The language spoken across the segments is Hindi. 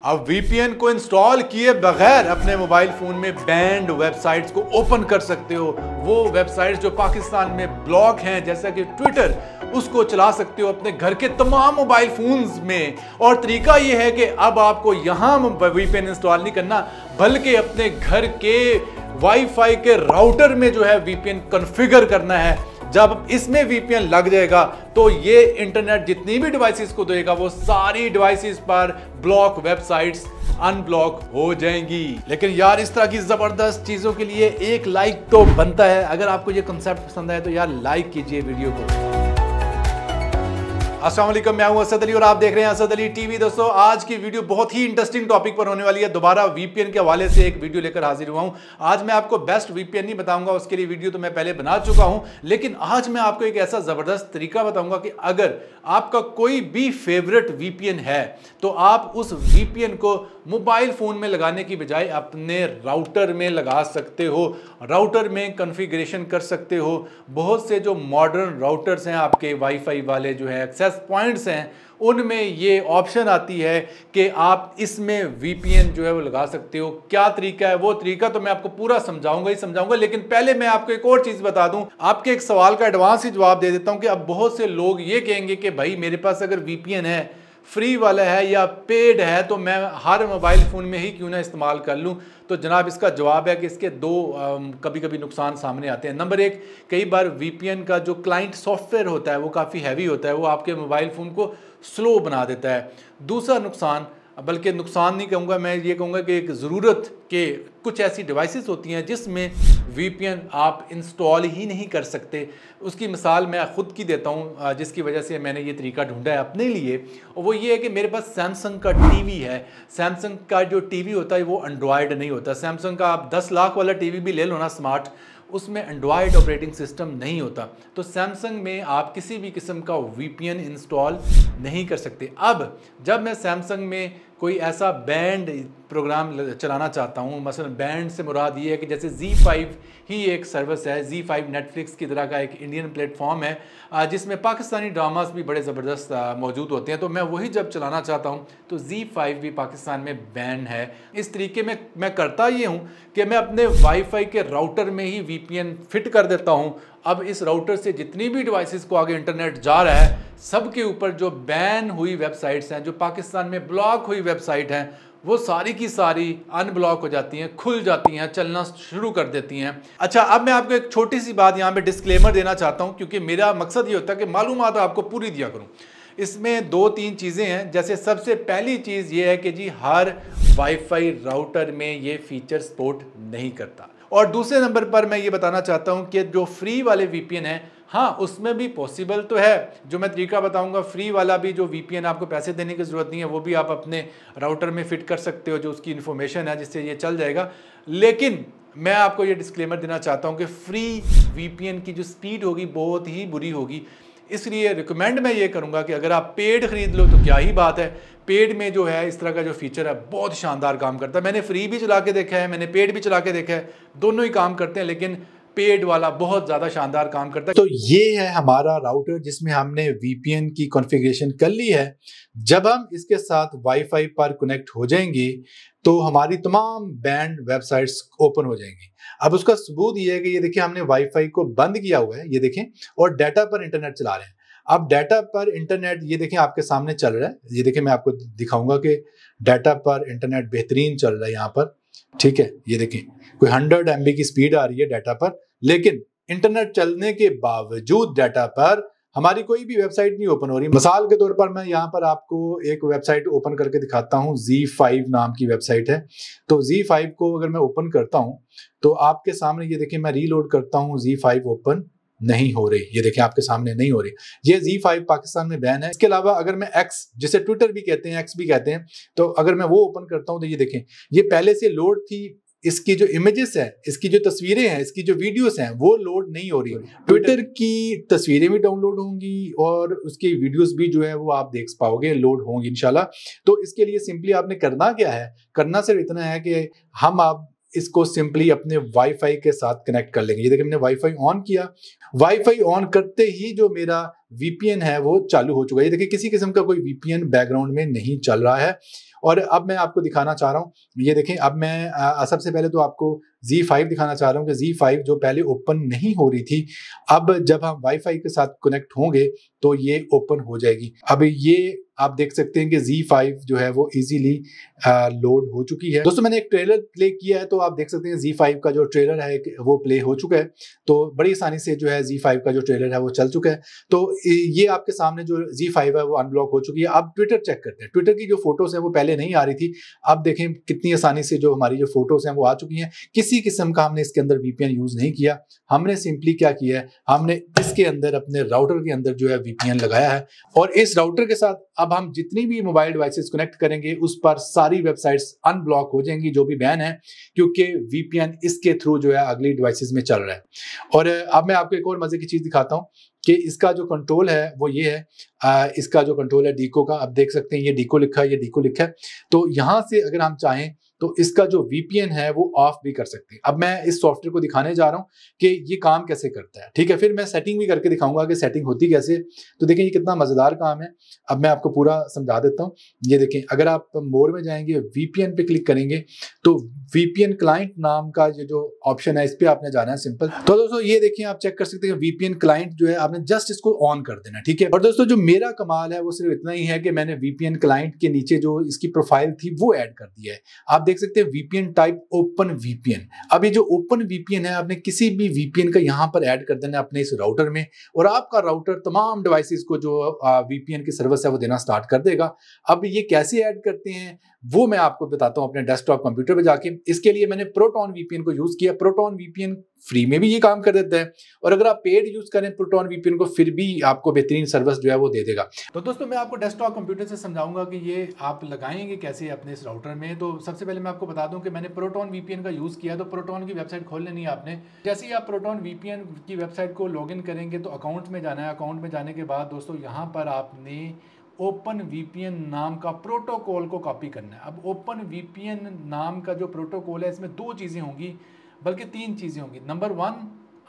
अब वीपीएन को इंस्टॉल किए बगैर अपने मोबाइल फोन में बैंड वेबसाइट्स को ओपन कर सकते हो। वो वेबसाइट्स जो पाकिस्तान में ब्लॉक हैं, जैसा कि ट्विटर, उसको चला सकते हो अपने घर के तमाम मोबाइल फोन्स में। और तरीका ये है कि अब आपको यहाँ वीपीएन इंस्टॉल नहीं करना, बल्कि अपने घर के वाईफाई के राउटर में जो है वीपीएन कॉन्फ़िगर करना है। जब इसमें वीपीएन लग जाएगा तो ये इंटरनेट जितनी भी डिवाइसेस को देगा वो सारी डिवाइसेस पर ब्लॉक वेबसाइट्स अनब्लॉक हो जाएंगी। लेकिन यार इस तरह की जबरदस्त चीजों के लिए एक लाइक तो बनता है। अगर आपको ये कंसेप्ट पसंद आए तो यार लाइक कीजिए वीडियो को। अस्सलाम वालेकुम, मैं हूं असद अली और आप देख रहे हैं असद अली टीवी। दोस्तों, आज की वीडियो बहुत ही इंटरेस्टिंग टॉपिक पर होने वाली है। दोबारा वीपीएन के हवाले से एक वीडियो लेकर हाजिर हुआ हूं। आज मैं आपको बेस्ट वीपीएन नहीं बताऊंगा, उसके लिए वीडियो तो मैं पहले बना चुका हूं, लेकिन आज मैं आपको एक ऐसा जबरदस्त तरीका बताऊंगा कि अगर आपका कोई भी फेवरेट वीपीएन है तो आप उस वीपीएन को मोबाइल फोन में लगाने की बजाय अपने राउटर में लगा सकते हो, राउटर में कॉन्फ़िगरेशन कर सकते हो। बहुत से जो मॉडर्न राउटर्स हैं आपके वाईफाई वाले जो है एक्सेस पॉइंट्स हैं, उनमें ये ऑप्शन आती है कि आप इसमें वीपीएन जो है वो लगा सकते हो। क्या तरीका है, वो तरीका तो मैं आपको पूरा समझाऊंगा ही समझाऊंगा, लेकिन पहले मैं आपको एक और चीज़ बता दूं। आपके एक सवाल का एडवांस ही जवाब दे देता हूं कि अब बहुत से लोग ये कहेंगे कि भाई मेरे पास अगर वीपीएन है, फ्री वाला है या पेड है, तो मैं हर मोबाइल फ़ोन में ही क्यों ना इस्तेमाल कर लूं। तो जनाब इसका जवाब है कि इसके दो कभी कभी नुकसान सामने आते हैं। नंबर एक, कई बार वीपीएन का जो क्लाइंट सॉफ्टवेयर होता है वो काफ़ी हैवी होता है, वो आपके मोबाइल फ़ोन को स्लो बना देता है। दूसरा नुकसान, बल्कि नुकसान नहीं कहूँगा, मैं ये कहूँगा कि एक ज़रूरत के कुछ ऐसी डिवाइसेस होती हैं जिसमें वीपीएन आप इंस्टॉल ही नहीं कर सकते। उसकी मिसाल मैं ख़ुद की देता हूँ, जिसकी वजह से मैंने ये तरीका ढूंढा है अपने लिए। और वो ये है कि मेरे पास सैमसंग का टीवी है। सैमसंग का जो टीवी होता है वो एंड्रॉयड नहीं होता। सैमसंग का आप 10 लाख वाला टीवी भी ले लो ना स्मार्ट, उसमें एंड्रॉयड ऑपरेटिंग सिस्टम नहीं होता। तो सैमसंग में आप किसी भी किस्म का वीपीएन इंस्टॉल नहीं कर सकते। अब जब मैं सैमसंग में कोई ऐसा बैंड प्रोग्राम चलाना चाहता हूँ, मसलन बैंड से मुराद ये है कि जैसे Z5 ही एक सर्विस है, Z5 नेटफ्लिक्स की तरह का एक इंडियन प्लेटफॉर्म है जिसमें पाकिस्तानी ड्रामास भी बड़े ज़बरदस्त मौजूद होते हैं। तो मैं वही जब चलाना चाहता हूँ तो Z5 भी पाकिस्तान में बैन है। इस तरीके में मैं करता ये हूँ कि मैं अपने वाईफाई के राउटर में ही वीपीएन फिट कर देता हूँ। अब इस राउटर से जितनी भी डिवाइसेस को आगे इंटरनेट जा रहा है, सब के ऊपर जो बैन हुई वेबसाइट्स हैं, जो पाकिस्तान में ब्लॉक हुई वेबसाइट हैं, वो सारी की सारी अनब्लॉक हो जाती हैं, खुल जाती हैं, चलना शुरू कर देती हैं। अच्छा, अब मैं आपको एक छोटी सी बात यहाँ पे डिस्क्लेमर देना चाहता हूँ, क्योंकि मेरा मकसद ये होता है कि मालूमात आपको पूरी दिया करूँ। इसमें 2-3 चीज़ें हैं। जैसे सबसे पहली चीज़ ये है कि जी हर वाईफाई राउटर में ये फीचर सपोर्ट नहीं करता। और दूसरे नंबर पर मैं ये बताना चाहता हूँ कि जो फ्री वाले वीपीएन हैं, हाँ उसमें भी पॉसिबल तो है। जो मैं तरीका बताऊंगा, फ्री वाला भी जो वीपीएन आपको पैसे देने की ज़रूरत नहीं है, वो भी आप अपने राउटर में फिट कर सकते हो, जो उसकी इन्फॉर्मेशन है जिससे ये चल जाएगा। लेकिन मैं आपको ये डिस्क्लेमर देना चाहता हूँ कि फ्री वीपीएन की जो स्पीड होगी बहुत ही बुरी होगी। इसलिए रिकमेंड मैं ये करूँगा कि अगर आप पेड ख़रीद लो तो क्या ही बात है। पेड में जो है इस तरह का जो फीचर है बहुत शानदार काम करता है। मैंने फ्री भी चला के देखा है, मैंने पेड भी चला के देखा है, दोनों ही काम करते हैं, लेकिन पेड वाला बहुत ज़्यादा शानदार काम करता है। तो ये है हमारा राउटर जिसमें हमने वीपीएन की कॉन्फ़िगरेशन कर ली है। जब हम इसके साथ वाईफाई पर कनेक्ट हो जाएंगे तो हमारी तमाम बैंड वेबसाइट्स ओपन हो जाएंगी। अब उसका सबूत ये है कि ये देखिए हमने वाईफाई को बंद किया हुआ है, ये देखें, और डाटा पर इंटरनेट चला रहे हैं। अब डाटा पर इंटरनेट ये देखें आपके सामने चल रहा है। ये देखें, मैं आपको दिखाऊंगा कि डाटा पर इंटरनेट बेहतरीन चल रहा है यहाँ पर, ठीक है। ये देखें कोई 100 MB की स्पीड आ रही है डाटा पर, लेकिन इंटरनेट चलने के बावजूद डाटा पर हमारी कोई भी वेबसाइट नहीं ओपन हो रही। मिसाल के तौर पर मैं यहाँ पर आपको एक वेबसाइट ओपन करके दिखाता हूँ। Z5 नाम की वेबसाइट है। तो Z5 को अगर मैं ओपन करता हूँ तो आपके सामने ये देखें, मैं रीलोड करता हूँ, Z5 ओपन नहीं हो रही। ये देखें आपके सामने नहीं हो रही। ये Z5 पाकिस्तान में बैन है। इसके अलावा अगर मैं X, जिसे ट्विटर भी कहते हैं, X भी कहते हैं, तो अगर मैं वो ओपन करता हूँ तो ये देखें, ये पहले से लोड थी। इसकी जो इमेजेस है, इसकी जो तस्वीरें हैं, इसकी जो वीडियोस हैं, वो लोड नहीं हो रही। ट्विटर की तस्वीरें भी डाउनलोड होंगी और उसकी वीडियोस भी जो है वो आप देख पाओगे, लोड होंगी इंशाल्लाह। तो इसके लिए सिंपली आपने करना क्या है, करना सिर्फ इतना है कि हम आप इसको सिंपली अपने वाईफाई के साथ कनेक्ट कर लेंगे। ये देखिए हमने वाईफाई ऑन किया, वाईफाई ऑन करते ही जो मेरा वीपीएन है वो चालू हो चुका है। ये देखिए किसी किस्म का कोई वीपीएन बैकग्राउंड में नहीं चल रहा है। और अब मैं आपको दिखाना चाह रहा हूँ, ये देखें, अब मैं सबसे पहले तो आपको Z5 दिखाना चाह रहा हूँ कि Z5 जो पहले ओपन नहीं हो रही थी, अब जब हम वाईफाई के साथ कनेक्ट होंगे तो ये ओपन हो जाएगी। अब ये आप देख सकते हैं कि Z5 जो है वो इजीली लोड हो चुकी है। दोस्तों मैंने एक ट्रेलर प्ले किया है, तो आप देख सकते हैं Z5 का जो ट्रेलर है वो प्ले हो चुका है। तो बड़ी आसानी से जो है Z5 का जो ट्रेलर है वो चल चुका है। तो ये आपके सामने जो Z5 है वो अनब्लॉक हो चुकी है। अब ट्विटर चेक करते हैं। ट्विटर की जो फोटोज है वो पहले नहीं आ रही थी, अब देखें कितनी आसानी से जो हमारी जो फोटोज हैं वो आ चुकी हैं। किसी किस्म का हमने इसके अंदर VPN यूज नहीं किया, हमने सिंपली क्या किया है, हमने इसके अंदर अपने राउटर के अंदर जो है VPN लगाया है, और इस राउटर के साथ अब हम जितनी भी मोबाइल डिवाइसेस कनेक्ट करेंगे उस पर सारी वेबसाइट्स अनब्लॉक हो जाएंगी जो भी बैन है, क्योंकि VPN इसके थ्रू जो है अगली डिवाइसेस में चल रहा है। और अब मैं आपको एक और मजे की चीज दिखाता हूँ कि इसका जो कंट्रोल है वो ये है, इसका जो कंट्रोल है डीको का, आप देख सकते हैं ये डीको लिखा है, ये डीको लिखा है। तो यहां से अगर हम चाहें तो इसका जो VPN है वो ऑफ भी कर सकते हैं। अब मैं इस सॉफ्टवेयर को दिखाने जा रहा हूं कि ये काम कैसे करता है, ठीक है। फिर मैं सेटिंग भी करके दिखाऊंगा कि सेटिंग होती कैसे। तो देखें ये कितना मजेदार काम है। अब मैं आपको पूरा समझा देता हूं। ये देखें, अगर आप मोर में जाएंगे, VPN पे क्लिक करेंगे, तो VPN क्लाइंट नाम का ये जो ऑप्शन है इस पे आपने जाना है, सिंपल। तो दोस्तों ये देखिए, आप चेक कर सकते हैं VPN क्लाइंट जो है आपने जस्ट इसको ऑन कर देना, ठीक है। और दोस्तों जो मेरा कमाल है वो सिर्फ इतना ही है कि मैंने VPN क्लाइंट के नीचे जो इसकी प्रोफाइल थी वो ऐड कर दिया है। आप देख सकते हैं VPN टाइप ओपन VPN। अब ये जो ओपन VPN है आपने किसी भी VPN का यहाँ पर ऐड कर देना अपने इस राउटर में, और आपका राउटर तमाम डिवाइसेस को जो VPN की सर्विस है वो देना स्टार्ट कर देगा। अब ये कैसे ऐड करते हैं वो मैं आपको बताता हूँ अपने डेस्कटॉप कंप्यूटर पे जाके। इसके लिए मैंने प्रोटॉन VPN को यूज किया। प्रोटॉन VPN फ्री में भी ये काम कर देता है, और अगर आप पेड यूज करें प्रोटॉन VPN को फिर भी आपको बेहतरीन सर्विस जो है वो दे देगा। तो दोस्तों मैं आपको डेस्कटॉप कंप्यूटर से समझाऊंगा कि ये आप लगाएंगे कैसे अपने इस राउटर में। तो सबसे पहले मैं आपको बता दूं कि मैंने प्रोटॉन VPN का यूज किया। तो प्रोटॉन की वेबसाइट खोल लेनी है आपने। जैसे ही आप प्रोटॉन VPN की वेबसाइट को लॉगिन करेंगे तो अकाउंट में जाना है। अकाउंट में जाने के बाद दोस्तों यहाँ पर आपने ओपन VPN नाम का प्रोटोकॉल को कॉपी करना है। अब ओपन VPN नाम का जो प्रोटोकॉल है इसमें दो चीज़ें होंगी, बल्कि तीन चीज़ें होंगी। नंबर 1,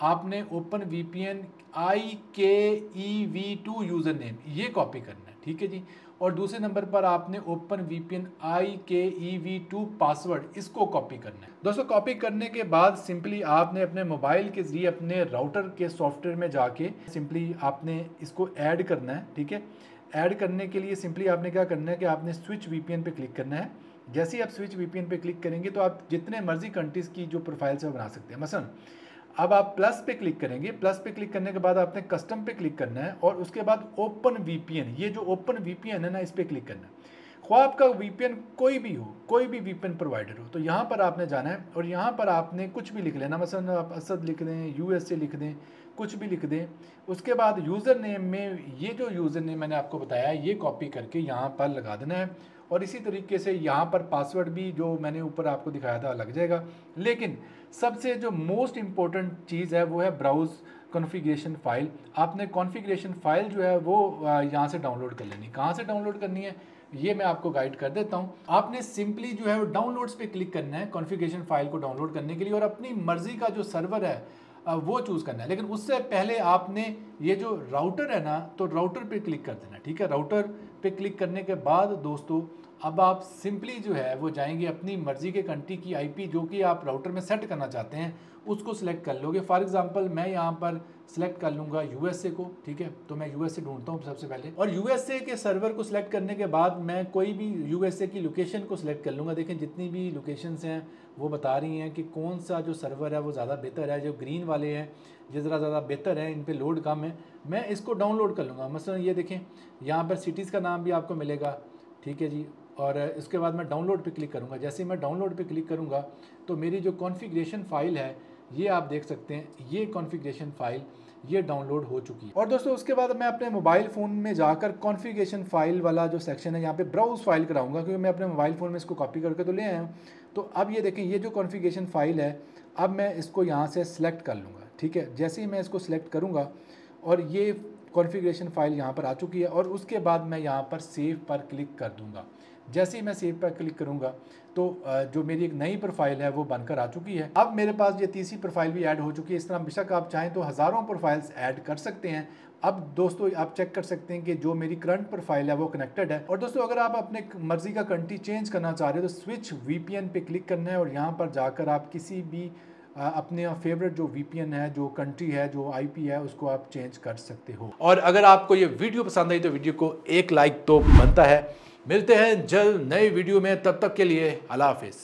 आपने open VPN IKEv2 user name ये कॉपी करना है, ठीक है जी। और दूसरे नंबर पर आपने ओपन VPN IKEv2 पासवर्ड इसको कॉपी करना है। दोस्तों कॉपी करने के बाद सिंपली आपने अपने मोबाइल के जरिए अपने राउटर के सॉफ्टवेयर में जाके सिंपली आपने इसको ऐड करना है, ठीक है। ऐड करने के लिए सिंपली आपने क्या करना है कि आपने स्विच VPN पे क्लिक करना है। जैसे ही आप स्विच VPN पे क्लिक करेंगे तो आप जितने मर्जी कंट्रीज़ की जो प्रोफाइल से बना सकते हैं। मसलन अब आप प्लस पे क्लिक करेंगे, प्लस पे क्लिक करने के बाद आपने कस्टम पे क्लिक करना है, और उसके बाद ओपन VPN, ये जो ओपन VPN है ना इस पर क्लिक करना है। ख्वाह आपका VPN कोई भी हो, कोई भी VPN प्रोवाइडर हो, तो यहाँ पर आपने जाना है और यहाँ पर आपने कुछ भी लिख लेना। मसलन आप असद लिख दें, USA लिख दें, कुछ भी लिख दें। उसके बाद यूज़र नेम में ये जो यूज़र नेम मैंने आपको बताया ये कॉपी करके यहाँ पर लगा देना है, और इसी तरीके से यहाँ पर पासवर्ड भी जो मैंने ऊपर आपको दिखाया था लग जाएगा। लेकिन सबसे जो मोस्ट इम्पोर्टेंट चीज़ है वो है ब्राउज़ कॉन्फ़िगरेशन फ़ाइल। आपने कॉन्फ़िगरेशन फ़ाइल जो है वो यहाँ से डाउनलोड कर लेनी। कहाँ से डाउनलोड करनी है ये मैं आपको गाइड कर देता हूँ। आपने सिंपली जो है वो डाउनलोड्स पे क्लिक करना है कॉन्फ़िगरेशन फ़ाइल को डाउनलोड करने के लिए, और अपनी मर्ज़ी का जो सर्वर है वो चूज़ करना है। लेकिन उससे पहले आपने ये जो राउटर है ना, तो राउटर पे क्लिक कर देना, ठीक है। राउटर पे क्लिक करने के बाद दोस्तों अब आप सिंपली जो है वो जाएंगे अपनी मर्ज़ी के कंट्री की IP जो कि आप राउटर में सेट करना चाहते हैं उसको सिलेक्ट कर लोगे। फॉर एग्जांपल मैं यहाँ पर सिलेक्ट कर लूँगा USA को, ठीक है। तो मैं USA ढूंढता हूँ सबसे पहले, और USA के सर्वर को सिलेक्ट करने के बाद मैं कोई भी USA की लोकेशन को सिलेक्ट कर लूँगा। देखें जितनी भी लोकेशंस हैं वो बता रही हैं कि कौन सा जो सर्वर है वो ज़्यादा बेहतर है। जो ग्रीन वाले हैं ये ज़रा ज़्यादा बेहतर है, इन पे लोड कम है। मैं इसको डाउनलोड कर लूँगा। मसलन ये देखें यहाँ पर सिटीज़ का नाम भी आपको मिलेगा, ठीक है जी। और इसके बाद मैं डाउनलोड पे क्लिक करूँगा। जैसे ही मैं डाउनलोड पे क्लिक करूँगा तो मेरी जो कॉन्फ़िगरेशन फ़ाइल है ये आप देख सकते हैं, ये कॉन्फ़िगरेशन फ़ाइल ये डाउनलोड हो चुकी है। और दोस्तों उसके बाद मैं अपने मोबाइल फ़ोन में जाकर कॉन्फ़िगरेशन फ़ाइल वाला जो सेक्शन है यहाँ पे ब्राउज़ फाइल कराऊंगा, क्योंकि मैं अपने मोबाइल फ़ोन में इसको कॉपी करके तो ले आया हूँ। तो अब ये देखें ये जो कॉन्फ़िगरेशन फ़ाइल है अब मैं इसको यहाँ से सिलेक्ट कर लूँगा, ठीक है। जैसे ही मैं इसको सिलेक्ट करूँगा और ये कॉन्फ़िगरेशन फ़ाइल यहाँ पर आ चुकी है, और उसके बाद मैं यहाँ पर सेव पर क्लिक कर दूँगा। जैसे ही मैं सेव पर क्लिक करूँगा तो जो मेरी एक नई प्रोफाइल है वो बनकर आ चुकी है। अब मेरे पास ये तीसरी प्रोफाइल भी ऐड हो चुकी है। इस तरह बेशक आप चाहें तो हज़ारों प्रोफाइल्स ऐड कर सकते हैं। अब दोस्तों आप चेक कर सकते हैं कि जो मेरी करंट प्रोफाइल है वो कनेक्टेड है। और दोस्तों अगर आप अपने मर्जी का कंट्री चेंज करना चाह रहे हो तो स्विच वीपीएन पे क्लिक करना है और यहाँ पर जाकर आप किसी भी अपने फेवरेट जो वीपीएन है, जो कंट्री है, जो आईपी है, उसको आप चेंज कर सकते हो। और अगर आपको ये वीडियो पसंद आई तो वीडियो को एक लाइक तो बनता है। मिलते हैं जल्द नए वीडियो में, तब तक के लिए अल्लाह हाफिज़।